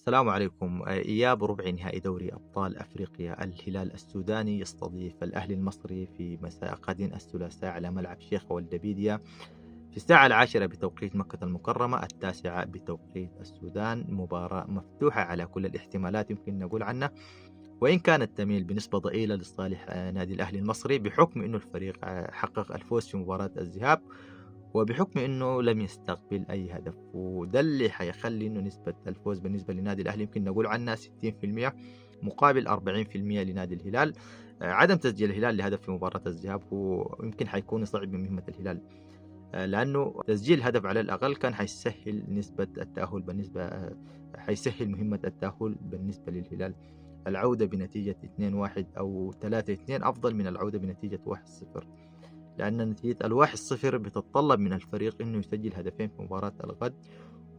السلام عليكم. إياب ربع نهائي دوري أبطال أفريقيا، الهلال السوداني يستضيف الأهلي المصري في مساء غد الثلاثاء على ملعب شيخ والدبيدية في الساعة 10 بتوقيت مكة المكرمة، 9 بتوقيت السودان. مباراة مفتوحة على كل الاحتمالات يمكن نقول عنها، وإن كانت تميل بنسبة ضئيلة لصالح نادي الأهلي المصري، بحكم إنه الفريق حقق الفوز في مباراة الذهاب، وبحكم إنه لم يستقبل أي هدف، وده اللي حيخلّي إنه نسبة الفوز بالنسبة لنادي الأهلي يمكن نقول عنها 60% مقابل 40% لنادي الهلال. عدم تسجيل الهلال لهدف في مباراة الذهاب هو يمكن حيكون يصعب من مهمة الهلال، لأنه تسجيل هدف على الأقل كان حيسهّل نسبة التأهُّل بالنسبة حيسهّل مهمة التأهُّل بالنسبة للهلال. العودة بنتيجة 2-1 أو 3-2 أفضل من العودة بنتيجة 1-0. لأن نتيجة ال1-0 بتتطلب من الفريق إنه يسجل هدفين في مباراة الغد،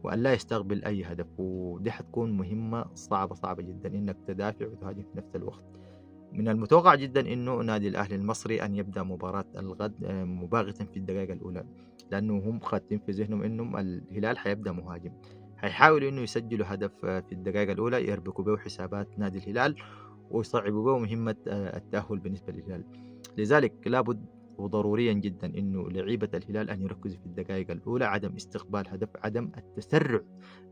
وأن لا يستقبل أي هدف، ودي حتكون مهمة صعبة جدا إنك تدافع وتهاجم في نفس الوقت. من المتوقع جدا إنه نادي الأهلي المصري أن يبدأ مباراة الغد مباغتا في الدقائق الأولى، لأنه هم خاتين في ذهنهم إنهم الهلال حيبدأ مهاجم، هيحاولوا إنه يسجلوا هدف في الدقائق الأولى يربكوا به حسابات نادي الهلال ويصعبوا به مهمة التأهل بالنسبة للهلال. لذلك لابد وضروريا جدا انه لعيبه الهلال ان يركزوا في الدقائق الاولى، عدم استقبال هدف، عدم التسرع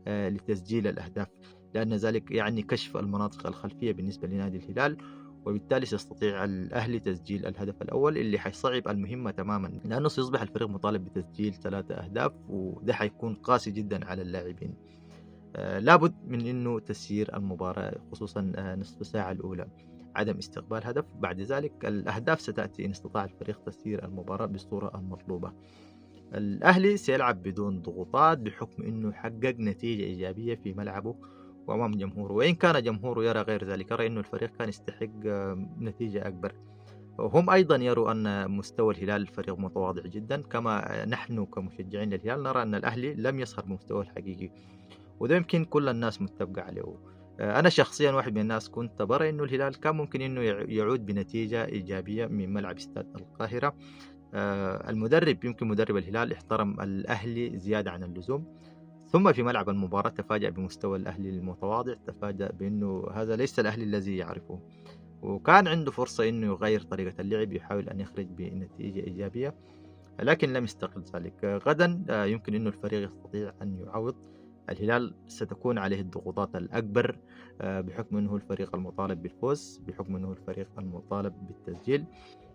لتسجيل الاهداف، لان ذلك يعني كشف المناطق الخلفيه بالنسبه لنادي الهلال، وبالتالي سيستطيع الاهلي تسجيل الهدف الاول اللي حيصعب المهمه تماما، لانه سيصبح الفريق مطالب بتسجيل 3 اهداف، وده حيكون قاسي جدا على اللاعبين. لابد من إنه تسيير المباراة خصوصًا نصف ساعة الأولى، عدم استقبال هدف، بعد ذلك الأهداف ستأتي إن استطاع الفريق تسيير المباراة بالصورة المطلوبة. الأهلي سيلعب بدون ضغوطات بحكم إنه حقق نتيجة إيجابية في ملعبه وأمام جمهوره، وإن كان جمهوره يرى غير ذلك، يرى إنه الفريق كان يستحق نتيجة أكبر. هم أيضًا يروا أن مستوى الهلال فريق متواضع جدًا، كما نحن كمشجعين للهلال نرى أن الأهلي لم يظهر بمستواه الحقيقي. وده يمكن كل الناس متفقة عليه. أنا شخصيًا واحد من الناس كنت بارى إنه الهلال كان ممكن إنه يعود بنتيجة إيجابية من ملعب استاد القاهرة. المدرب يمكن مدرب الهلال احترم الأهلي زيادة عن اللزوم، ثم في ملعب المباراة تفاجأ بمستوى الأهلي المتواضع، تفاجأ بأنه هذا ليس الأهلي الذي يعرفه، وكان عنده فرصة إنه يغير طريقة اللعب، يحاول أن يخرج بنتيجة إيجابية، لكن لم يستغل ذلك. غدا يمكن أنه الفريق يستطيع أن يعوض. الهلال ستكون عليه الضغوطات الأكبر بحكم أنه الفريق المطالب بالفوز، بحكم أنه الفريق المطالب بالتسجيل.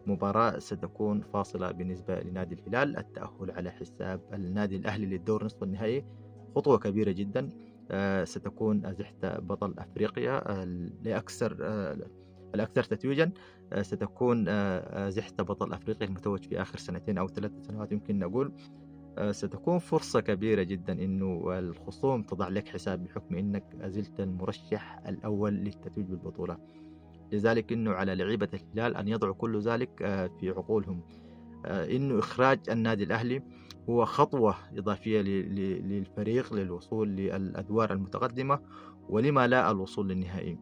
مباراة ستكون فاصلة بالنسبة لنادي الهلال، التأهل على حساب النادي الأهلي للدور نصف النهائي خطوة كبيرة جدا. ستكون أزحت بطل أفريقيا الأكثر تتويجا. ستكون زحت بطل أفريقيا المتوج في آخر سنتين أو 3 سنوات يمكن نقول. ستكون فرصة كبيرة جدا إنه الخصوم تضع لك حساب بحكم إنك أزلت المرشح الأول للتتويج بالبطولة. لذلك إنه على لعيبة الهلال أن يضعوا كل ذلك في عقولهم، إنه إخراج النادي الأهلي هو خطوة إضافية للفريق للوصول للأدوار المتقدمة، ولما لا الوصول للنهائي.